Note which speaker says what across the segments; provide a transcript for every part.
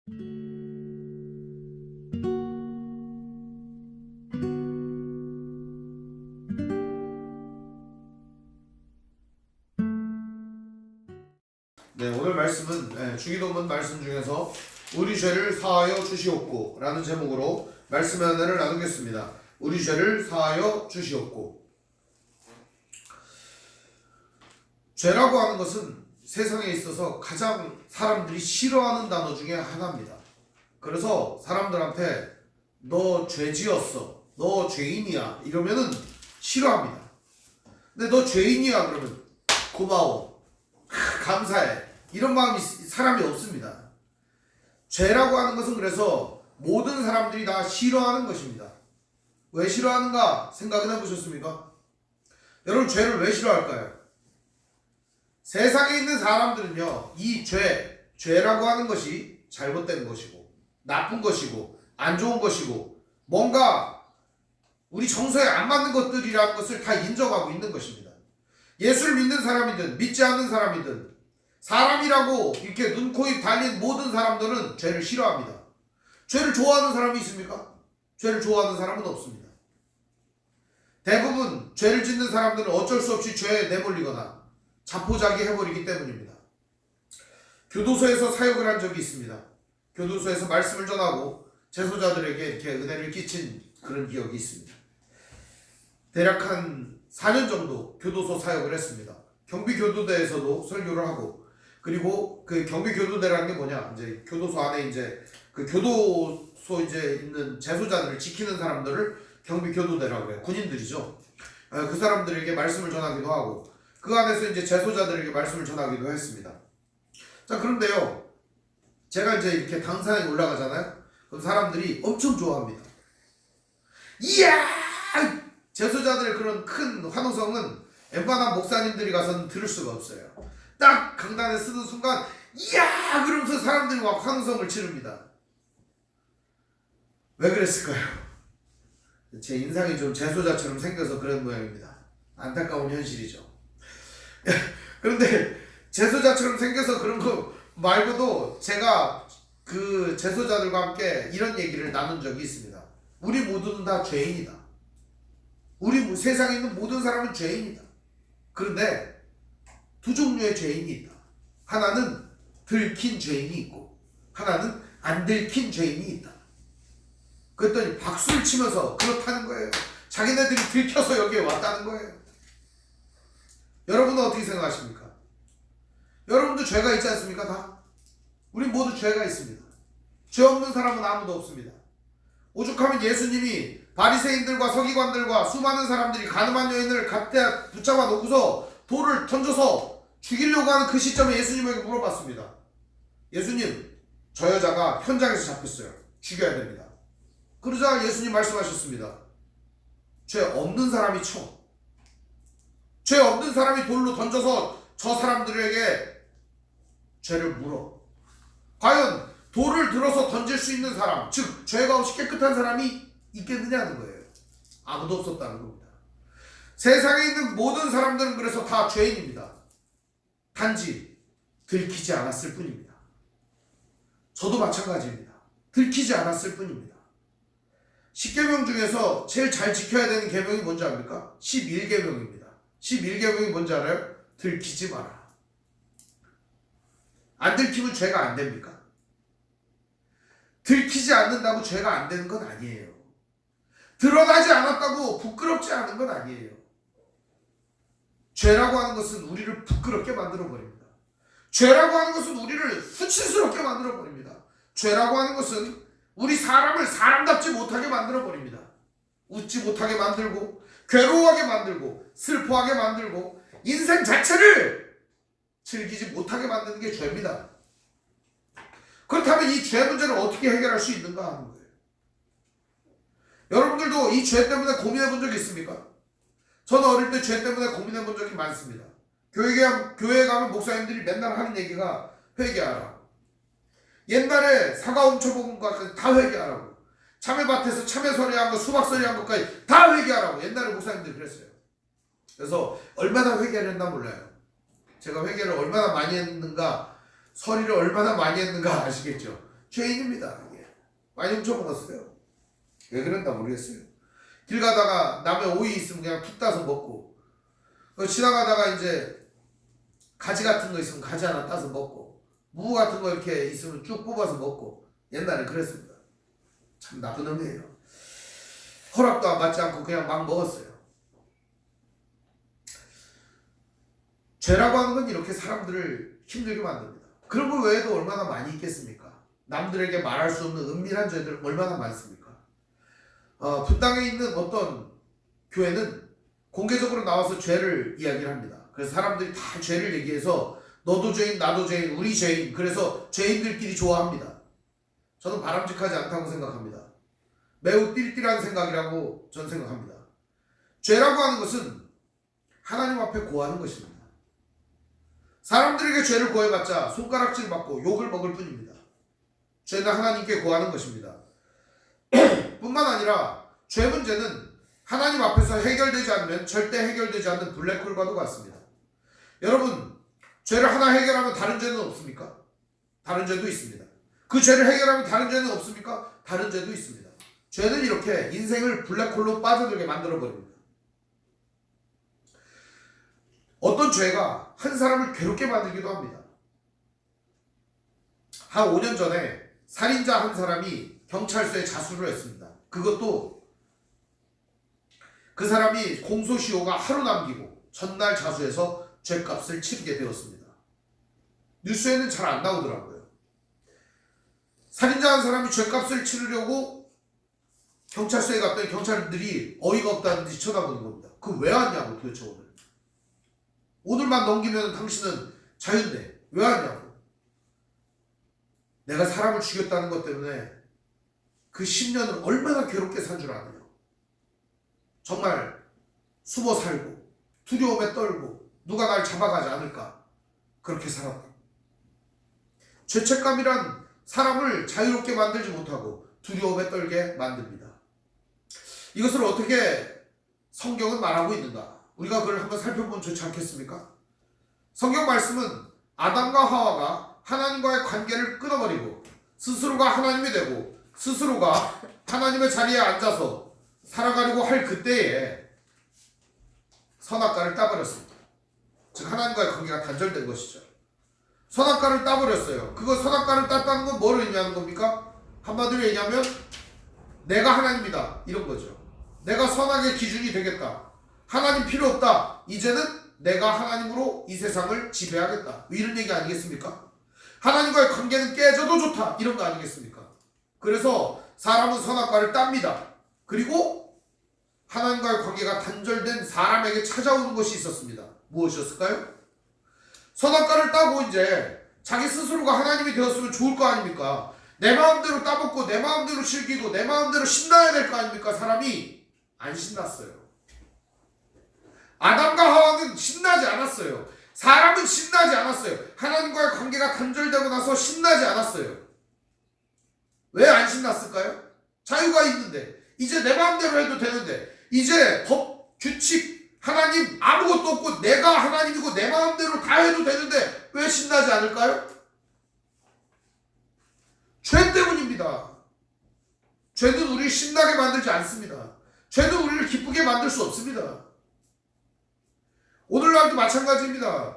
Speaker 1: 네, 오늘 말씀은 주기도문 말씀 중에서 우리 죄를 사하여 주시옵고 라는 제목으로 말씀의 은혜를 나누겠습니다. 우리 죄를 사하여 주시옵고. 죄라고 하는 것은 세상에 있어서 가장 사람들이 싫어하는 단어 중에 하나입니다. 그래서 사람들한테 너 죄 지었어, 너 죄인이야 이러면은 싫어합니다. 근데 너 죄인이야 그러면 고마워, 감사해, 이런 마음이 사람이 없습니다. 죄라고 하는 것은 그래서 모든 사람들이 다 싫어하는 것입니다. 왜 싫어하는가 생각은 해보셨습니까? 여러분, 죄를 왜 싫어할까요? 세상에 있는 사람들은요, 이 죄라고 하는 것이 잘못된 것이고 나쁜 것이고 안 좋은 것이고 뭔가 우리 정서에 안 맞는 것들이라는 것을 다 인정하고 있는 것입니다. 예수를 믿는 사람이든 믿지 않는 사람이든 사람이라고 이렇게 눈, 코, 입 달린 모든 사람들은 죄를 싫어합니다. 죄를 좋아하는 사람이 있습니까? 죄를 좋아하는 사람은 없습니다. 대부분 죄를 짓는 사람들은 어쩔 수 없이 죄에 내몰리거나 자포자기 해버리기 때문입니다. 교도소에서 사역을 한 적이 있습니다. 교도소에서 말씀을 전하고 재소자들에게 이렇게 은혜를 끼친 그런 기억이 있습니다. 대략 한 4년 정도 교도소 사역을 했습니다. 경비교도대에서도 설교를 하고, 그리고 그 경비교도대라는 게 뭐냐, 이제 교도소 안에 이제 그 교도소 이제 있는 재소자들을 지키는 사람들을 경비교도대라고 해요. 군인들이죠. 그 사람들에게 말씀을 전하기도 하고, 그 안에서 이제 재소자들에게 말씀을 전하기도 했습니다. 자, 그런데요, 제가 이제 이렇게 당산에 올라가잖아요. 그럼 사람들이 엄청 좋아합니다. 이야! 재소자들의 그런 큰 환호성은 웬만한 목사님들이 가서는 들을 수가 없어요. 딱 강단에 쓰는 순간 이야! 그러면서 사람들이 막 환호성을 지릅니다. 왜 그랬을까요? 제 인상이 좀 재소자처럼 생겨서 그런 모양입니다. 안타까운 현실이죠. 그런데 재소자처럼 생겨서 그런 거 말고도 제가 그 재소자들과 함께 이런 얘기를 나눈 적이 있습니다. 우리 모두는 다 죄인이다. 우리 세상에 있는 모든 사람은 죄인이다. 그런데 두 종류의 죄인이 있다. 하나는 들킨 죄인이 있고 하나는 안 들킨 죄인이 있다. 그랬더니 박수를 치면서 그렇다는 거예요. 자기네들이 들켜서 여기에 왔다는 거예요. 여러분은 어떻게 생각하십니까? 여러분도 죄가 있지 않습니까? 다? 우리 모두 죄가 있습니다. 죄 없는 사람은 아무도 없습니다. 오죽하면 예수님이 바리새인들과 서기관들과 수많은 사람들이 가늠한 여인을 갖다 붙잡아 놓고서 돌을 던져서 죽이려고 하는 그 시점에 예수님에게 물어봤습니다. 예수님, 저 여자가 현장에서 잡혔어요. 죽여야 됩니다. 그러자 예수님 말씀하셨습니다. 죄 없는 사람이 쳐. 죄 없는 사람이 돌로 던져서 저 사람들에게 죄를 물어. 과연 돌을 들어서 던질 수 있는 사람, 즉 죄가 없이 깨끗한 사람이 있겠느냐는 거예요. 아무도 없었다는 겁니다. 세상에 있는 모든 사람들은 그래서 다 죄인입니다. 단지 들키지 않았을 뿐입니다. 저도 마찬가지입니다. 들키지 않았을 뿐입니다. 10계명 중에서 제일 잘 지켜야 되는 계명이 뭔지 압니까? 11계명입니다. 11계명이 뭔지 알아요? 들키지 마라. 안 들키면 죄가 안 됩니까? 들키지 않는다고 죄가 안 되는 건 아니에요. 드러나지 않았다고 부끄럽지 않은 건 아니에요. 죄라고 하는 것은 우리를 부끄럽게 만들어버립니다. 죄라고 하는 것은 우리를 수치스럽게 만들어버립니다. 죄라고 하는 것은 우리 사람을 사람답지 못하게 만들어버립니다. 웃지 못하게 만들고 괴로워하게 만들고 슬퍼하게 만들고 인생 자체를 즐기지 못하게 만드는 게 죄입니다. 그렇다면 이 죄 문제를 어떻게 해결할 수 있는가 하는 거예요. 여러분들도 이 죄 때문에 고민해 본 적이 있습니까? 저는 어릴 때 죄 때문에 고민해 본 적이 많습니다. 교회에 가면 목사님들이 맨날 하는 얘기가 회개하라. 옛날에 사과 훔쳐먹은 것까지 다 회개하라고. 참외밭에서 참외서리 한 거, 수박서리 한 것까지 다 회개하라고 옛날에 목사님들이 그랬어요. 그래서 얼마나 회개를 했나 몰라요. 제가 회개를 얼마나 많이 했는가, 서리를 얼마나 많이 했는가 아시겠죠? 죄인입니다. 예. 많이 훔쳐먹었어요. 왜 그랬나 모르겠어요. 길 가다가 남의 오이 있으면 그냥 툭 따서 먹고, 지나가다가 이제 가지 같은 거 있으면 가지 하나 따서 먹고, 무 같은 거 이렇게 있으면 쭉 뽑아서 먹고, 옛날에 그랬습니다. 참 나쁜 놈이에요. 허락도 안 받지 않고 그냥 막 먹었어요. 죄라고 하는 건 이렇게 사람들을 힘들게 만듭니다. 그런 거 외에도 얼마나 많이 있겠습니까? 남들에게 말할 수 없는 은밀한 죄들 얼마나 많습니까? 분당에 있는 어떤 교회는 공개적으로 나와서 죄를 이야기를 합니다. 그래서 사람들이 다 죄를 얘기해서 너도 죄인, 나도 죄인, 우리 죄인, 그래서 죄인들끼리 좋아합니다. 저는 바람직하지 않다고 생각합니다. 매우 띨띨한 생각이라고 저는 생각합니다. 죄라고 하는 것은 하나님 앞에 고하는 것입니다. 사람들에게 죄를 고해봤자 손가락질 받고 욕을 먹을 뿐입니다. 죄는 하나님께 고하는 것입니다. 뿐만 아니라 죄 문제는 하나님 앞에서 해결되지 않으면 절대 해결되지 않는 블랙홀과도 같습니다. 여러분, 죄를 하나 해결하면 다른 죄는 없습니까? 다른 죄도 있습니다. 그 죄를 해결하면 다른 죄는 없습니까? 다른 죄도 있습니다. 죄는 이렇게 인생을 블랙홀로 빠져들게 만들어버립니다. 어떤 죄가 한 사람을 괴롭게 만들기도 합니다. 한 5년 전에 살인자 한 사람이 경찰서에 자수를 했습니다. 그것도 그 사람이 공소시효가 하루 남기고 전날 자수해서 죄값을 치르게 되었습니다. 뉴스에는 잘 안 나오더라고요. 살인자 한 사람이 죄값을 치르려고 경찰서에 갔더니 경찰들이 어이가 없다는 듯이 쳐다보는 겁니다. 그 왜 왔냐고 도대체 오늘. 오늘만 넘기면 당신은 자유인데 왜 왔냐고. 내가 사람을 죽였다는 것 때문에 그 10년을 얼마나 괴롭게 산 줄 아느냐. 정말 숨어 살고 두려움에 떨고 누가 날 잡아가지 않을까 그렇게 살았다. 죄책감이란 사람을 자유롭게 만들지 못하고 두려움에 떨게 만듭니다. 이것을 어떻게 성경은 말하고 있는가? 우리가 그걸 한번 살펴보면 좋지 않겠습니까? 성경 말씀은 아담과 하와가 하나님과의 관계를 끊어버리고 스스로가 하나님이 되고 스스로가 하나님의 자리에 앉아서 살아가려고 할 그때에 선악과를 따버렸습니다. 즉 하나님과의 관계가 단절된 것이죠. 선악과를 따버렸어요. 그거 선악과를 땄다는 건 뭘 의미하는 겁니까? 한마디로 얘기하면 내가 하나님이다 이런 거죠. 내가 선악의 기준이 되겠다. 하나님 필요 없다. 이제는 내가 하나님으로 이 세상을 지배하겠다. 이런 얘기 아니겠습니까? 하나님과의 관계는 깨져도 좋다. 이런 거 아니겠습니까? 그래서 사람은 선악과를 땁니다. 그리고 하나님과의 관계가 단절된 사람에게 찾아오는 것이 있었습니다. 무엇이었을까요? 선악과를 따고 이제 자기 스스로가 하나님이 되었으면 좋을 거 아닙니까? 내 마음대로 따먹고 내 마음대로 즐기고 내 마음대로 신나야 될 거 아닙니까? 사람이 안 신났어요. 아담과 하와는 신나지 않았어요. 사람은 신나지 않았어요. 하나님과의 관계가 단절되고 나서 신나지 않았어요. 왜 안 신났을까요? 자유가 있는데, 이제 내 마음대로 해도 되는데, 이제 법, 규칙, 하나님 아무것도 없고 내가 하나님이고 내 마음대로 다 해도 되는데 왜 신나지 않을까요? 죄 때문입니다. 죄는 우리를 신나게 만들지 않습니다. 죄는 우리를 기쁘게 만들 수 없습니다. 오늘날도 마찬가지입니다.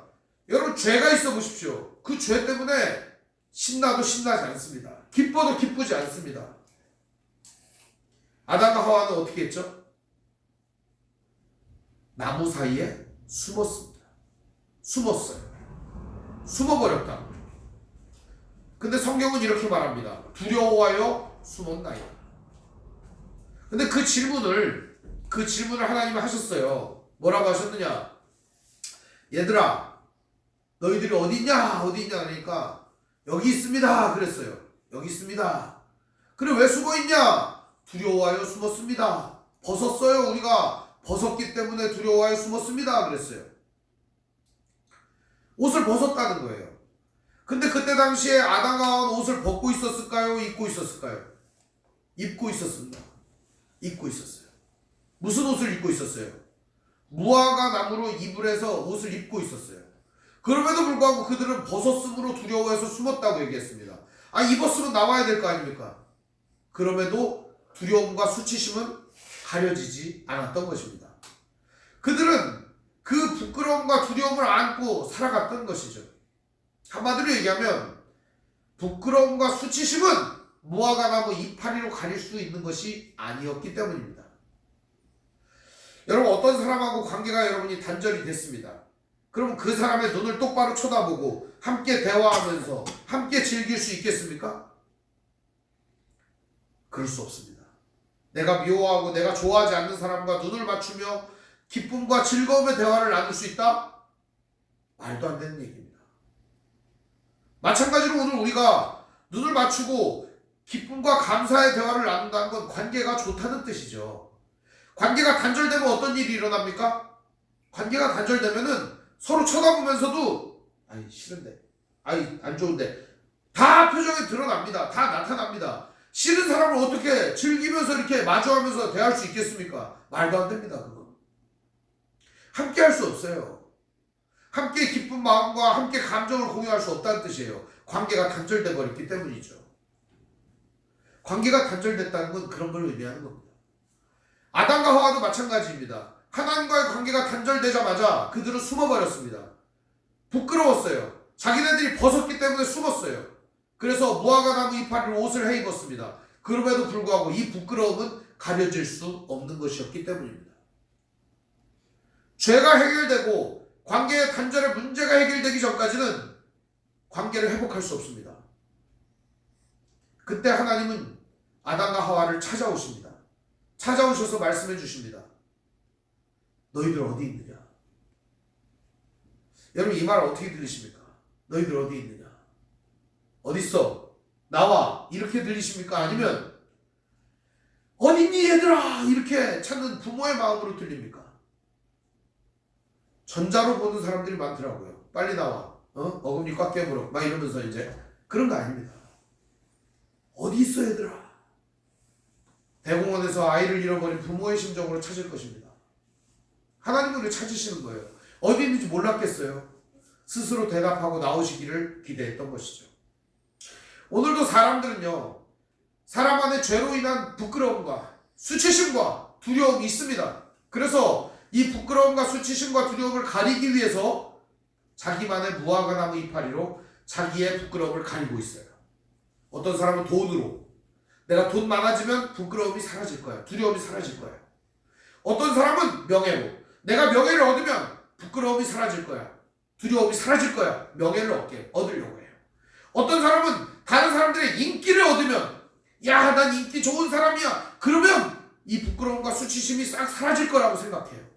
Speaker 1: 여러분 죄가 있어 보십시오. 그 죄 때문에 신나도 신나지 않습니다. 기뻐도 기쁘지 않습니다. 아담과 하와는 어떻게 했죠? 나무 사이에 숨었습니다. 숨었어요. 숨어버렸다. 근데 성경은 이렇게 말합니다. 두려워하여 숨었나이다. 근데 그 질문을 하나님이 하셨어요. 뭐라고 하셨느냐? 얘들아, 너희들이 어디 있냐? 어디 있냐? 그러니까 여기 있습니다. 그랬어요. 여기 있습니다. 그래 왜 숨어 있냐? 두려워하여 숨었습니다. 벗었어요. 우리가 벗었기 때문에 두려워하여 숨었습니다. 그랬어요. 옷을 벗었다는 거예요. 근데 그때 당시에 아담과 하와는 옷을 벗고 있었을까요? 입고 있었을까요? 입고 있었습니다. 입고 있었어요. 무슨 옷을 입고 있었어요? 무화과 나무로 이불에서 옷을 입고 있었어요. 그럼에도 불구하고 그들은 벗었으므로 두려워해서 숨었다고 얘기했습니다. 입었으면 나와야 될 거 아닙니까? 그럼에도 두려움과 수치심은 가려지지 않았던 것입니다. 그들은 그 부끄러움과 두려움을 안고 살아갔던 것이죠. 한마디로 얘기하면 부끄러움과 수치심은 무화과 나무 이파리로 가릴 수 있는 것이 아니었기 때문입니다. 여러분, 어떤 사람하고 관계가 여러분이 단절이 됐습니다. 그럼 그 사람의 눈을 똑바로 쳐다보고 함께 대화하면서 함께 즐길 수 있겠습니까? 그럴 수 없습니다. 내가 미워하고 내가 좋아하지 않는 사람과 눈을 맞추며 기쁨과 즐거움의 대화를 나눌 수 있다? 말도 안 되는 얘기입니다. 마찬가지로 오늘 우리가 눈을 맞추고 기쁨과 감사의 대화를 나눈다는 건 관계가 좋다는 뜻이죠. 관계가 단절되면 어떤 일이 일어납니까? 관계가 단절되면은 서로 쳐다보면서도 싫은데, 안 좋은데 다 표정에 드러납니다. 다 나타납니다. 싫은 사람을 어떻게 즐기면서 이렇게 마주하면서 대할 수 있겠습니까? 말도 안 됩니다. 그건 함께 할 수 없어요. 함께 기쁜 마음과 함께 감정을 공유할 수 없다는 뜻이에요. 관계가 단절돼 버렸기 때문이죠. 관계가 단절됐다는 건 그런 걸 의미하는 겁니다. 아담과 하와도 마찬가지입니다. 하나님과의 관계가 단절되자마자 그들은 숨어버렸습니다. 부끄러웠어요. 자기네들이 벗었기 때문에 숨었어요. 그래서 무화과 나무 이파리로 옷을 해 입었습니다. 그럼에도 불구하고 이 부끄러움은 가려질 수 없는 것이었기 때문입니다. 죄가 해결되고 관계의 단절의 문제가 해결되기 전까지는 관계를 회복할 수 없습니다. 그때 하나님은 아담과 하와를 찾아오십니다. 찾아오셔서 말씀해 주십니다. 너희들 어디 있느냐? 여러분, 이 말 어떻게 들리십니까? 너희들 어디 있느냐? 어디 있어? 나와! 이렇게 들리십니까? 아니면 어디 있니 얘들아! 이렇게 찾는 부모의 마음으로 들립니까? 전자로 보는 사람들이 많더라고요. 빨리 나와. 어금니 꽉 깨물어. 막 이러면서 이제 그런 거 아닙니다. 어디 있어 얘들아? 대공원에서 아이를 잃어버린 부모의 심정으로 찾을 것입니다. 하나님은 왜 찾으시는 거예요? 어디 있는지 몰랐겠어요? 스스로 대답하고 나오시기를 기대했던 것이죠. 오늘도 사람들은요, 사람 안에 죄로 인한 부끄러움과 수치심과 두려움이 있습니다. 그래서 이 부끄러움과 수치심과 두려움을 가리기 위해서 자기만의 무화과 나무 이파리로 자기의 부끄러움을 가리고 있어요. 어떤 사람은 돈으로, 내가 돈 많아지면 부끄러움이 사라질 거야. 두려움이 사라질 거야. 어떤 사람은 명예로, 내가 명예를 얻으면 부끄러움이 사라질 거야. 두려움이 사라질 거야. 명예를 얻으려고 해요. 어떤 사람은 다른 사람들의 인기를 얻으면, 야, 난 인기 좋은 사람이야. 그러면 이 부끄러움과 수치심이 싹 사라질 거라고 생각해요.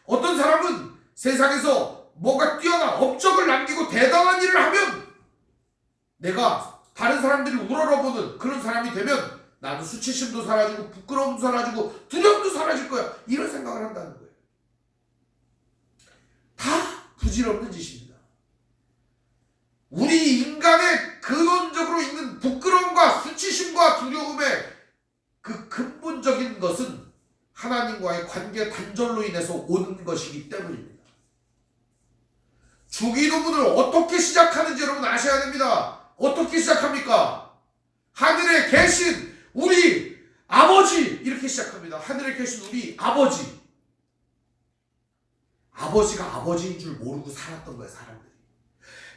Speaker 1: 어떤 사람은 세상에서 뭔가 뛰어난 업적을 남기고 대단한 일을 하면 내가 다른 사람들이 우러러보는 그런 사람이 되면 나도 수치심도 사라지고 부끄러움도 사라지고 두려움도 사라질 거야. 이런 생각을 한다는 거예요. 다 부질없는 짓입니다. 우리 인간의 근원적으로 있는 부끄러움과 수치심과 두려움의 그 근본적인 것은 하나님과의 관계 단절로 인해서 오는 것이기 때문입니다. 주기도문을 어떻게 시작하는지 여러분 아셔야 됩니다. 어떻게 시작합니까? 하늘에 계신 우리 아버지, 이렇게 시작합니다. 하늘에 계신 우리 아버지. 아버지가 아버지인 줄 모르고 살았던 거예요, 사람들이.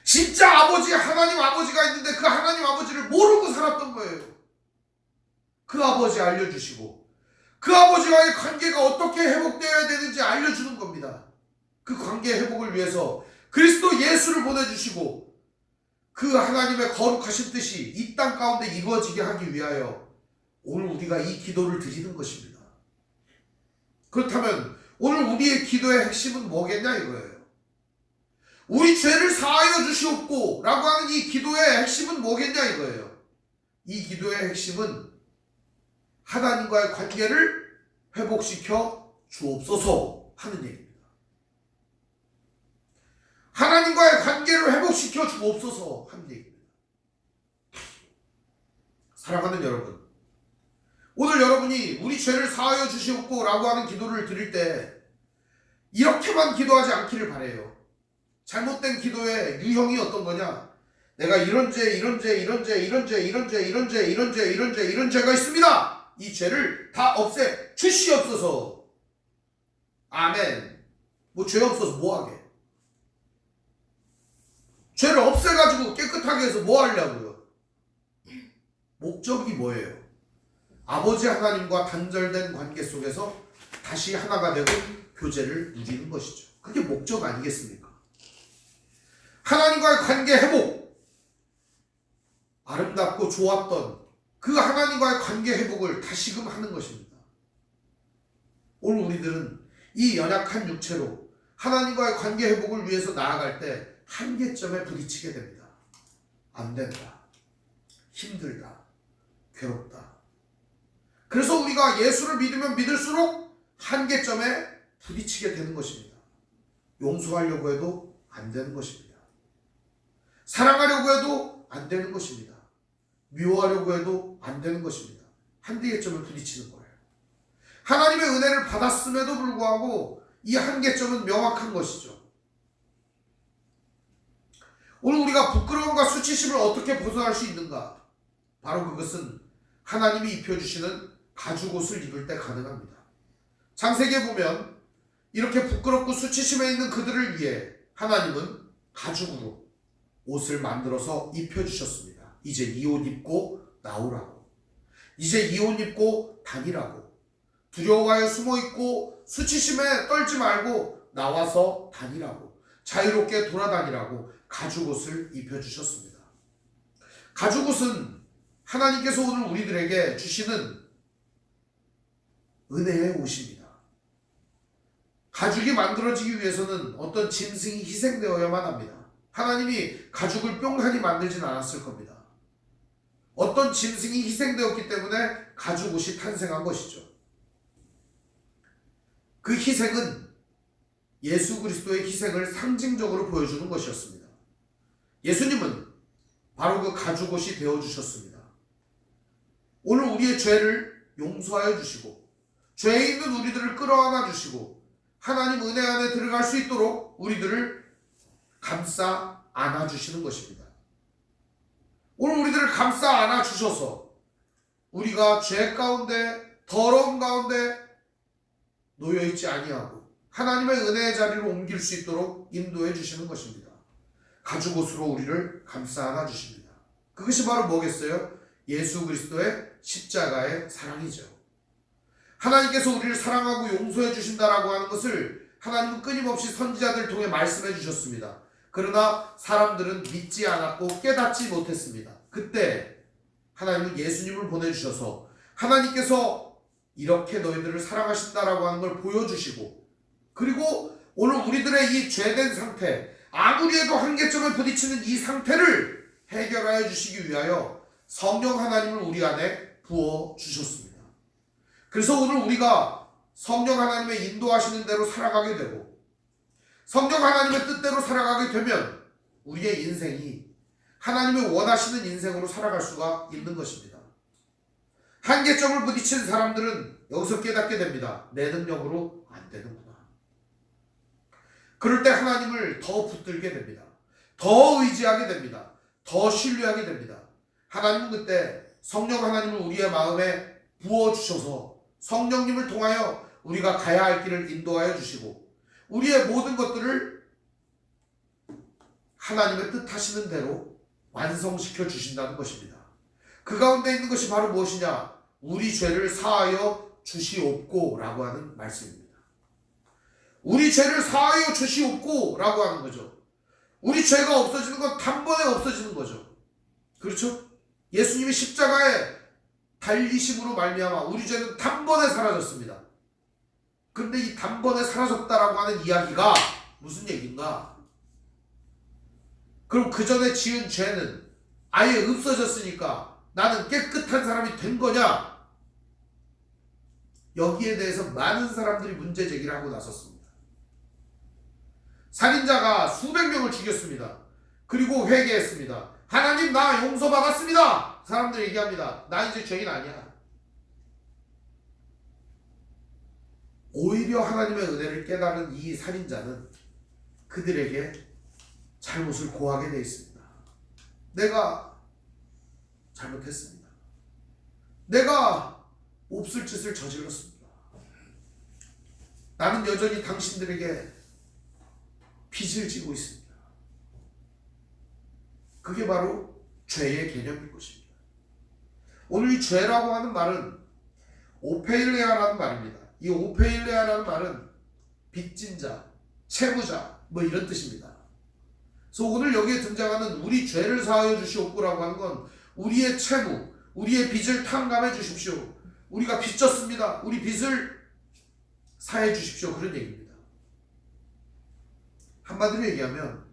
Speaker 1: 진짜 아버지, 하나님 아버지가 있는데 그 하나님 아버지를 모르고 살았던 거예요. 그 아버지 알려주시고 그 아버지와의 관계가 어떻게 회복되어야 되는지 알려주는 겁니다. 그 관계 회복을 위해서 그리스도 예수를 보내주시고 그 하나님의 거룩하신 뜻이 이 땅 가운데 이루어지게 하기 위하여 오늘 우리가 이 기도를 드리는 것입니다. 그렇다면 오늘 우리의 기도의 핵심은 뭐겠냐 이거예요. 우리 죄를 사하여 주시옵고 라고 하는 이 기도의 핵심은 뭐겠냐 이거예요. 이 기도의 핵심은 하나님과의 관계를 회복시켜 주옵소서 하는 얘기입니다. 하나님과의 관계를 회복시켜 주옵소서 하는 얘기입니다. 사랑하는 여러분, 오늘 여러분이 우리 죄를 사하여 주시옵고 라고 하는 기도를 드릴 때 이렇게만 기도하지 않기를 바라요. 잘못된 기도의 유형이 어떤 거냐? 내가 이런 죄가 있습니다. 이 죄를 다 없애 주시옵소서. 아멘. 뭐 죄 없어서 뭐하게? 죄를 없애가지고 깨끗하게 해서 뭐 하려고요? 목적이 뭐예요? 아버지 하나님과 단절된 관계 속에서 다시 하나가 되고 교제를 누리는 것이죠. 그게 목적 아니겠습니까? 하나님과의 관계 회복, 아름답고 좋았던 그 하나님과의 관계 회복을 다시금 하는 것입니다. 오늘 우리들은 이 연약한 육체로 하나님과의 관계 회복을 위해서 나아갈 때 한계점에 부딪히게 됩니다. 안 된다. 힘들다. 괴롭다. 그래서 우리가 예수를 믿으면 믿을수록 한계점에 부딪히게 되는 것입니다. 용서하려고 해도 안 되는 것입니다. 사랑하려고 해도 안 되는 것입니다. 미워하려고 해도 안 되는 것입니다. 한계점에 부딪히는 거예요. 하나님의 은혜를 받았음에도 불구하고 이 한계점은 명확한 것이죠. 오늘 우리가 부끄러움과 수치심을 어떻게 벗어날 수 있는가? 바로 그것은 하나님이 입혀주시는 가죽옷을 입을 때 가능합니다. 창세기에 보면 이렇게 부끄럽고 수치심에 있는 그들을 위해 하나님은 가죽으로 옷을 만들어서 입혀주셨습니다. 이제 이 옷 입고 나오라고. 이제 이 옷 입고 다니라고. 두려워하여 숨어있고 수치심에 떨지 말고 나와서 다니라고. 자유롭게 돌아다니라고 가죽옷을 입혀주셨습니다. 가죽옷은 하나님께서 오늘 우리들에게 주시는 은혜의 옷입니다. 가죽이 만들어지기 위해서는 어떤 짐승이 희생되어야만 합니다. 하나님이 가죽을 뿅하니 만들진 않았을 겁니다. 어떤 짐승이 희생되었기 때문에 가죽옷이 탄생한 것이죠. 그 희생은 예수 그리스도의 희생을 상징적으로 보여주는 것이었습니다. 예수님은 바로 그 가죽옷이 되어주셨습니다. 오늘 우리의 죄를 용서하여 주시고 죄에 있는 우리들을 끌어안아 주시고 하나님 은혜 안에 들어갈 수 있도록 우리들을 감싸 안아주시는 것입니다. 오늘 우리들을 감싸 안아주셔서 우리가 죄 가운데 더러움 가운데 놓여있지 아니하고 하나님의 은혜의 자리로 옮길 수 있도록 인도해 주시는 것입니다. 가죽옷으로 우리를 감싸 안아주십니다. 그것이 바로 뭐겠어요? 예수 그리스도의 십자가의 사랑이죠. 하나님께서 우리를 사랑하고 용서해 주신다라고 하는 것을 하나님은 끊임없이 선지자들 통해 말씀해 주셨습니다. 그러나 사람들은 믿지 않았고 깨닫지 못했습니다. 그때 하나님은 예수님을 보내주셔서 하나님께서 이렇게 너희들을 사랑하신다라고 하는 걸 보여주시고 그리고 오늘 우리들의 이 죄된 상태 아무리 해도 한계점에 부딪히는 이 상태를 해결하여 주시기 위하여 성령 하나님을 우리 안에 부어주셨습니다. 그래서 오늘 우리가 성령 하나님의 인도하시는 대로 살아가게 되고 성령 하나님의 뜻대로 살아가게 되면 우리의 인생이 하나님의 원하시는 인생으로 살아갈 수가 있는 것입니다. 한계점을 부딪힌 사람들은 여기서 깨닫게 됩니다. 내 능력으로 안 되는구나. 그럴 때 하나님을 더 붙들게 됩니다. 더 의지하게 됩니다. 더 신뢰하게 됩니다. 하나님은 그때 성령 하나님을 우리의 마음에 부어주셔서 성령님을 통하여 우리가 가야 할 길을 인도하여 주시고 우리의 모든 것들을 하나님의 뜻하시는 대로 완성시켜 주신다는 것입니다. 그 가운데 있는 것이 바로 무엇이냐? 우리 죄를 사하여 주시옵고 라고 하는 말씀입니다. 우리 죄를 사하여 주시옵고 라고 하는 거죠. 우리 죄가 없어지는 건 단번에 없어지는 거죠. 그렇죠? 예수님이 십자가에 달리심으로 말미암아 우리 죄는 단번에 사라졌습니다. 근데 이 단번에 사라졌다라고 하는 이야기가 무슨 얘기인가? 그럼 그 전에 지은 죄는 아예 없어졌으니까 나는 깨끗한 사람이 된 거냐? 여기에 대해서 많은 사람들이 문제 제기를 하고 나섰습니다. 살인자가 수백 명을 죽였습니다. 그리고 회개했습니다. 하나님 나 용서받았습니다. 사람들이 얘기합니다. 나 이제 죄인 아니야. 오히려 하나님의 은혜를 깨달은 이 살인자는 그들에게 잘못을 고하게 되어 있습니다. 내가 잘못했습니다. 내가 몹쓸 짓을 저질렀습니다. 나는 여전히 당신들에게 빚을 지고 있습니다. 그게 바로 죄의 개념인 것입니다. 오늘 이 죄라고 하는 말은 오페일레아라는 말입니다. 이 오페일레아라는 말은 빚진 자, 채무자 뭐 이런 뜻입니다. 그래서 오늘 여기에 등장하는 우리 죄를 사하여 주시옵고라고 하는 건 우리의 채무, 우리의 빚을 탕감해 주십시오. 우리가 빚졌습니다. 우리 빚을 사해 주십시오. 그런 얘기입니다. 한마디로 얘기하면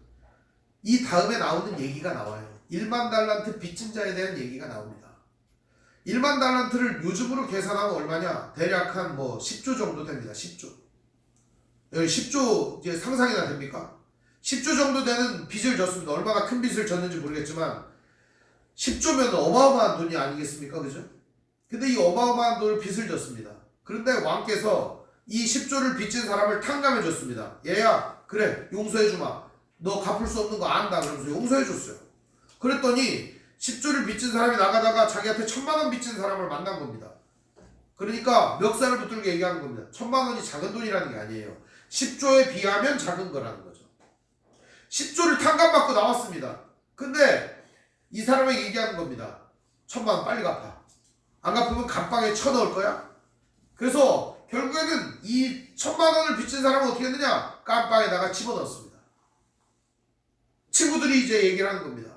Speaker 1: 이 다음에 나오는 얘기가 나와요. 1만 달란트 빚진 자에 대한 얘기가 나옵니다. 1만 달란트를 요즘으로 계산하면 얼마냐? 대략 한 10조 정도 됩니다. 10조. 여기 10조 이제 상상이 다 됩니까? 10조 정도 되는 빚을 졌습니다. 얼마나 큰 빚을 졌는지 모르겠지만 10조면 어마어마한 돈이 아니겠습니까? 그죠? 근데 이 어마어마한 돈을 빚을 졌습니다. 그런데 왕께서 이 10조를 빚진 사람을 탕감해 줬습니다. 얘야, 그래, 용서해 주마. 너 갚을 수 없는 거 안다. 그러면서 용서해 줬어요. 그랬더니 10조를 빚진 사람이 나가다가 자기한테 1,000만 원 빚진 사람을 만난 겁니다. 그러니까 멱살을 붙들고 얘기하는 겁니다. 1,000만 원이 작은 돈이라는 게 아니에요. 10조에 비하면 작은 거라는 거죠. 10조를 탕감받고 나왔습니다. 근데 이 사람에게 얘기하는 겁니다. 1,000만 원 빨리 갚아. 안 갚으면 감방에 쳐넣을 거야. 그래서 결국에는 이 1,000만 원을 빚진 사람은 어떻게 했느냐? 감방에다가 집어넣었습니다. 친구들이 이제 얘기를 하는 겁니다.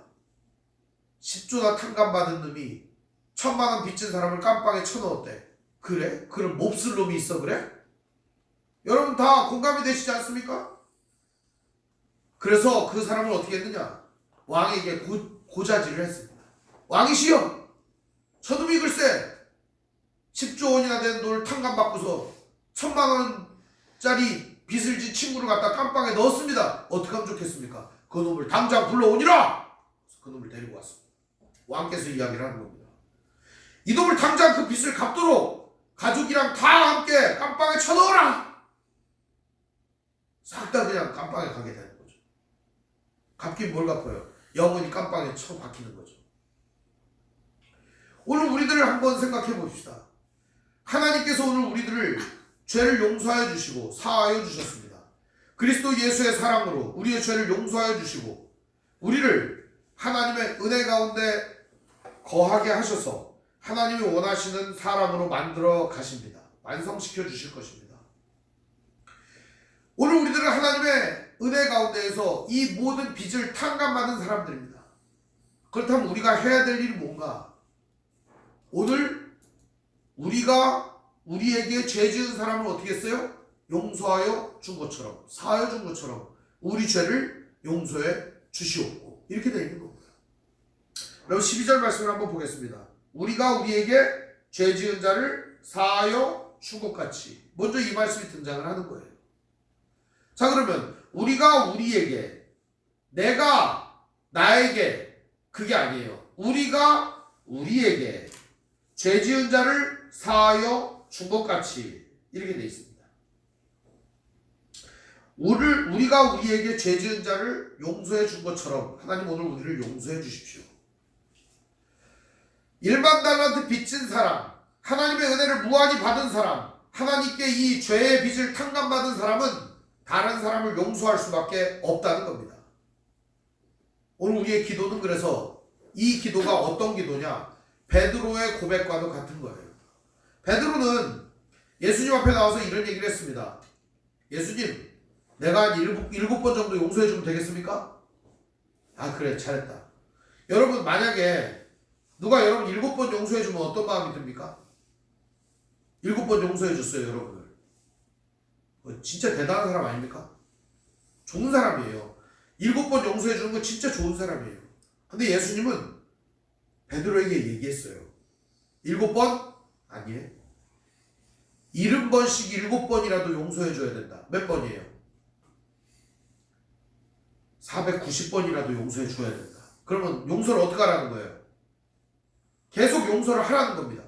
Speaker 1: 10조나 탕감받은 놈이 1,000만 원 빚진 사람을 깜빵에 쳐넣었대. 그래? 그럼 몹쓸 놈이 있어 그래? 여러분 다 공감이 되시지 않습니까? 그래서 그 사람을 어떻게 했느냐? 왕에게 고자질을 했습니다. 왕이시여, 저놈이 글쎄 10조 원이나 되는 돈을 탕감받고서 1,000만 원짜리 빚을 진 친구를 갖다 깜빵에 넣었습니다. 어떻게 하면 좋겠습니까? 그 놈을 당장 불러오니라! 그 놈을 데리고 왔습니다. 왕께서 이야기를 하는 겁니다. 이놈을 당장 그 빚을 갚도록 가족이랑 다 함께 깜빵에 쳐넣어라! 싹 다 그냥 깜빵에 가게 되는 거죠. 갚긴 뭘 갚아요? 영원히 깜빵에 처박히는 거죠. 오늘 우리들을 한번 생각해 봅시다. 하나님께서 오늘 우리들을 죄를 용서하여 주시고 사하여 주셨습니다. 그리스도 예수의 사랑으로 우리의 죄를 용서하여 주시고 우리를 하나님의 은혜 가운데 거하게 하셔서 하나님이 원하시는 사람으로 만들어 가십니다. 완성시켜 주실 것입니다. 오늘 우리들은 하나님의 은혜 가운데에서 이 모든 빚을 탕감받은 사람들입니다. 그렇다면 우리가 해야 될 일이 뭔가? 오늘 우리가 우리에게 죄 지은 사람을 어떻게 했어요? 용서하여 준 것처럼, 사하여 준 것처럼 우리 죄를 용서해 주시옵고 이렇게 되어 있는 겁니다. 그럼 12절 말씀을 한번 보겠습니다. 우리가 우리에게 죄 지은 자를 사하여 준 것 같이 먼저 이 말씀이 등장을 하는 거예요. 자, 그러면 우리가 우리에게, 내가 나에게, 그게 아니에요. 우리가 우리에게 죄 지은 자를 사하여 준 것 같이 이렇게 되어 있습니다. 우리가 우리에게 죄 지은 자를 용서해 준 것처럼 하나님 오늘 우리를 용서해 주십시오. 1만 달란트 빚진 사람, 하나님의 은혜를 무한히 받은 사람, 하나님께 이 죄의 빚을 탕감받은 사람은 다른 사람을 용서할 수밖에 없다는 겁니다. 오늘 우리의 기도는 그래서 이 기도가 어떤 기도냐? 베드로의 고백과도 같은 거예요. 베드로는 예수님 앞에 나와서 이런 얘기를 했습니다. 예수님, 내가 한 7번 정도 용서해 주면 되겠습니까? 아, 그래, 잘했다. 여러분, 만약에 누가 여러분 7번 용서해 주면 어떤 마음이 듭니까? 7번 용서해 줬어요, 여러분을. 진짜 대단한 사람 아닙니까? 좋은 사람이에요. 7번 용서해 주는 건 진짜 좋은 사람이에요. 근데 예수님은 베드로에게 얘기했어요. 7번? 아니에요. 70번씩 7번이라도 용서해 줘야 된다. 몇 번이에요? 490번이라도 용서해 줘야 된다. 그러면 용서를 어떻게 하라는 거예요? 계속 용서를 하라는 겁니다.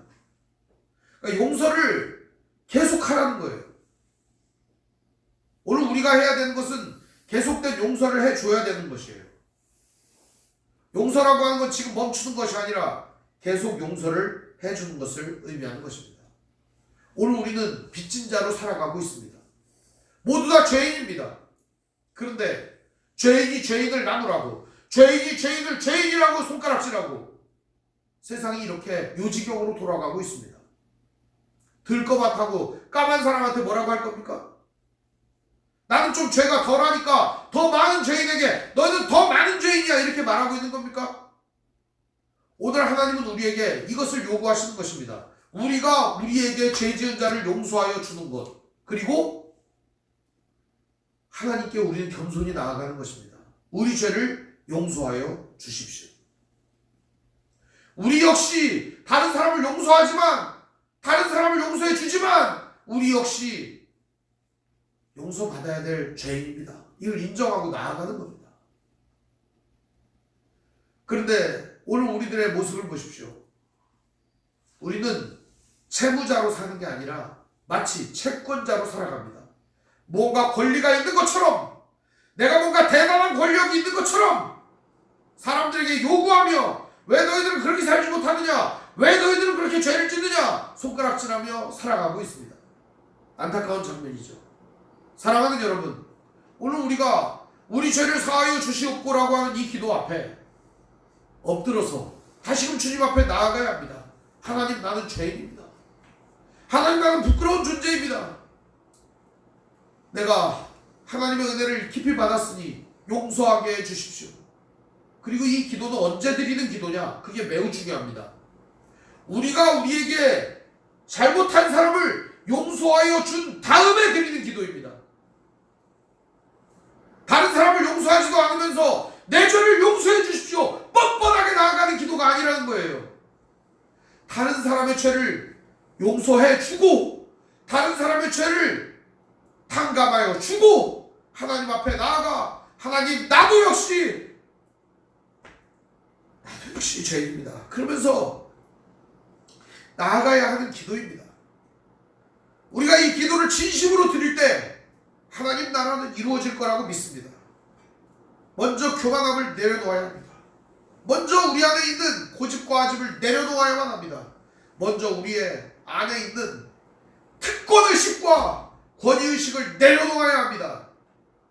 Speaker 1: 그러니까 용서를 계속 하라는 거예요. 오늘 우리가 해야 되는 것은 계속된 용서를 해줘야 되는 것이에요. 용서라고 하는 건 지금 멈추는 것이 아니라 계속 용서를 해주는 것을 의미하는 것입니다. 오늘 우리는 빚진 자로 살아가고 있습니다. 모두 다 죄인입니다. 그런데 죄인이 죄인을 나누라고, 죄인이 죄인을 죄인이라고 손가락질하고 세상이 이렇게 요지경으로 돌아가고 있습니다. 들거밭하고 까만 사람한테 뭐라고 할 겁니까? 나는 좀 죄가 덜하니까 더 많은 죄인에게 너는 더 많은 죄인이야 이렇게 말하고 있는 겁니까? 오늘 하나님은 우리에게 이것을 요구하시는 것입니다. 우리가 우리에게 죄 지은 자를 용서하여 주는 것, 그리고 하나님께 우리는 겸손히 나아가는 것입니다. 우리 죄를 용서하여 주십시오. 우리 역시 다른 사람을 용서하지만, 다른 사람을 용서해 주지만 우리 역시 용서받아야 될 죄인입니다. 이걸 인정하고 나아가는 겁니다. 그런데 오늘 우리들의 모습을 보십시오. 우리는 채무자로 사는 게 아니라 마치 채권자로 살아갑니다. 뭔가 권리가 있는 것처럼, 내가 뭔가 대단한 권력이 있는 것처럼 사람들에게 요구하며 왜 너희들은 그렇게 살지 못하느냐, 왜 너희들은 그렇게 죄를 짓느냐 손가락질하며 살아가고 있습니다. 안타까운 장면이죠. 사랑하는 여러분, 오늘 우리가 우리 죄를 사하여 주시옵고라고 하는 이 기도 앞에 엎드려서 다시금 주님 앞에 나아가야 합니다. 하나님, 나는 죄인입니다. 하나님, 나는 부끄러운 존재입니다. 내가 하나님의 은혜를 깊이 받았으니 용서하게 해주십시오. 그리고 이 기도는 언제 드리는 기도냐? 그게 매우 중요합니다. 우리가 우리에게 잘못한 사람을 용서하여 준 다음에 드리는 기도입니다. 다른 사람을 용서하지도 않으면서 내 죄를 용서해 주십시오 뻔뻔하게 나아가는 기도가 아니라는 거예요. 다른 사람의 죄를 용서해 주고, 다른 사람의 죄를 탕감하여 주고 하나님 앞에 나아가, 하나님, 나도 역시 죄인입니다. 그러면서 나아가야 하는 기도입니다. 우리가 이 기도를 진심으로 드릴 때 하나님 나라는 이루어질 거라고 믿습니다. 먼저 교만함을 내려놓아야 합니다. 먼저 우리 안에 있는 고집과 아집을 내려놓아야만 합니다. 먼저 우리의 안에 있는 특권의식과 권위의식을 내려놓아야 합니다.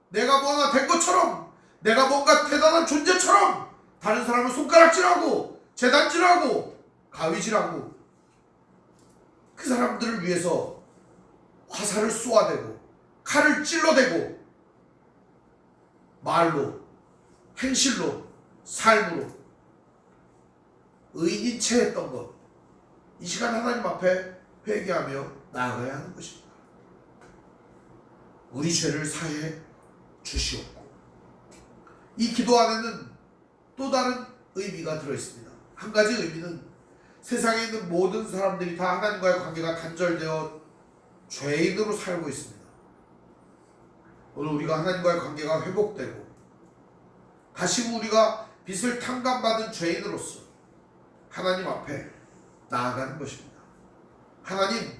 Speaker 1: 내가 뭐나 된 것처럼, 내가 뭔가 대단한 존재처럼 다른 사람을 손가락질하고 재단질하고 가위질하고 그 사람들을 위해서 화살을 쏘아대고 칼을 찔러대고 말로, 행실로, 삶으로 의인인 채 했던 것, 이 시간 하나님 앞에 회개하며 나아가야 하는 것입니다. 우리 죄를 사해 주시옵고. 이 기도 안에는 또 다른 의미가 들어있습니다. 한 가지 의미는 세상에 있는 모든 사람들이 다 하나님과의 관계가 단절되어 죄인으로 살고 있습니다. 오늘 우리가 하나님과의 관계가 회복되고 다시 우리가 빚을 탕감받은 죄인으로서 하나님 앞에 나아가는 것입니다. 하나님,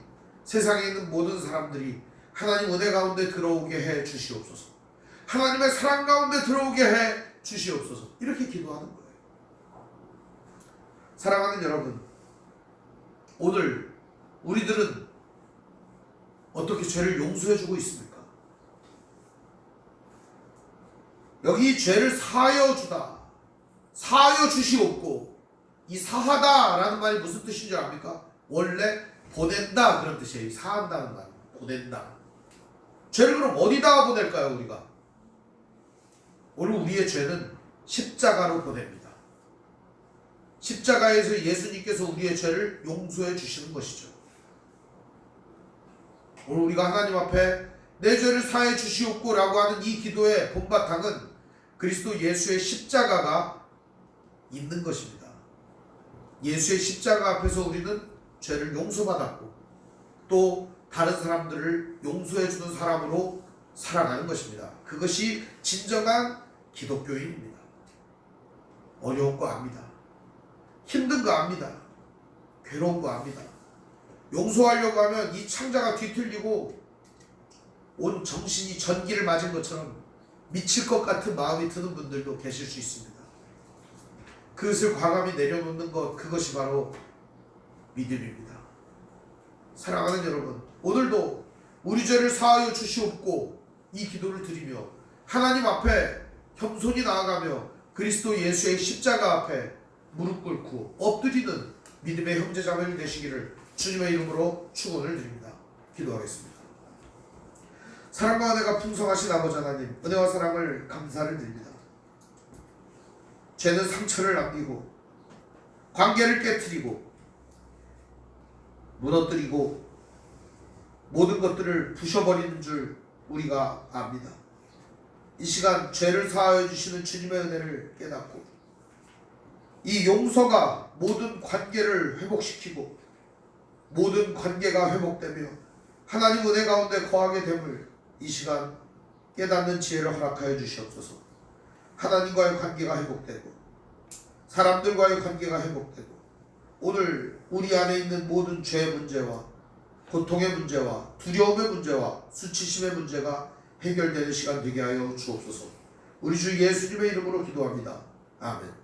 Speaker 1: 세상에 있는 모든 사람들이 하나님 은혜 가운데 들어오게 해 주시옵소서. 하나님의 사랑 가운데 들어오게 해 주시옵소서. 이렇게 기도하는 거예요. 사랑하는 여러분, 오늘 우리들은 어떻게 죄를 용서해 주고 있습니까? 여기 죄를 사하여 주다, 사하여 주시옵고, 이 사하다 라는 말이 무슨 뜻인 줄 압니까? 원래 보낸다 그런 뜻이에요. 사한다는 말, 보낸다. 죄를 그럼 어디다가 보낼까요? 우리가 오늘 우리의 죄는 십자가로 보냅니다. 십자가에서 예수님께서 우리의 죄를 용서해 주시는 것이죠. 오늘 우리가 하나님 앞에 내 죄를 사해 주시옵고 라고 하는 이 기도의 본바탕은 그리스도 예수의 십자가가 있는 것입니다. 예수의 십자가 앞에서 우리는 죄를 용서받았고 또 다른 사람들을 용서해 주는 사람으로 살아가는 것입니다. 그것이 진정한 기독교인입니다. 어려운 거 압니다. 힘든 거 압니다. 괴로운 거 압니다. 용서하려고 하면 이 창자가 뒤틀리고 온 정신이 전기를 맞은 것처럼 미칠 것 같은 마음이 드는 분들도 계실 수 있습니다. 그것을 과감히 내려놓는 것, 그것이 바로 믿음입니다. 사랑하는 여러분, 오늘도 우리 죄를 사하여 주시옵고 이 기도를 드리며 하나님 앞에 겸손히 나아가며 그리스도 예수의 십자가 앞에 무릎 꿇고 엎드리는 믿음의 형제자매를 되시기를 주님의 이름으로 축원을 드립니다. 기도하겠습니다. 사랑과 은혜가 풍성하신 아버지 하나님, 은혜와 사랑을 감사를 드립니다. 죄는 상처를 남기고 관계를 깨트리고 무너뜨리고 모든 것들을 부셔버리는 줄 우리가 압니다. 이 시간 죄를 사하여 주시는 주님의 은혜를 깨닫고 이 용서가 모든 관계를 회복시키고 모든 관계가 회복되며 하나님 은혜 가운데 거하게 됨을 이 시간 깨닫는 지혜를 허락하여 주시옵소서. 하나님과의 관계가 회복되고 사람들과의 관계가 회복되고 오늘 우리 안에 있는 모든 죄의 문제와 고통의 문제와 두려움의 문제와 수치심의 문제가 해결되는 시간 되게 하여 주옵소서. 우리 주 예수님의 이름으로 기도합니다. 아멘.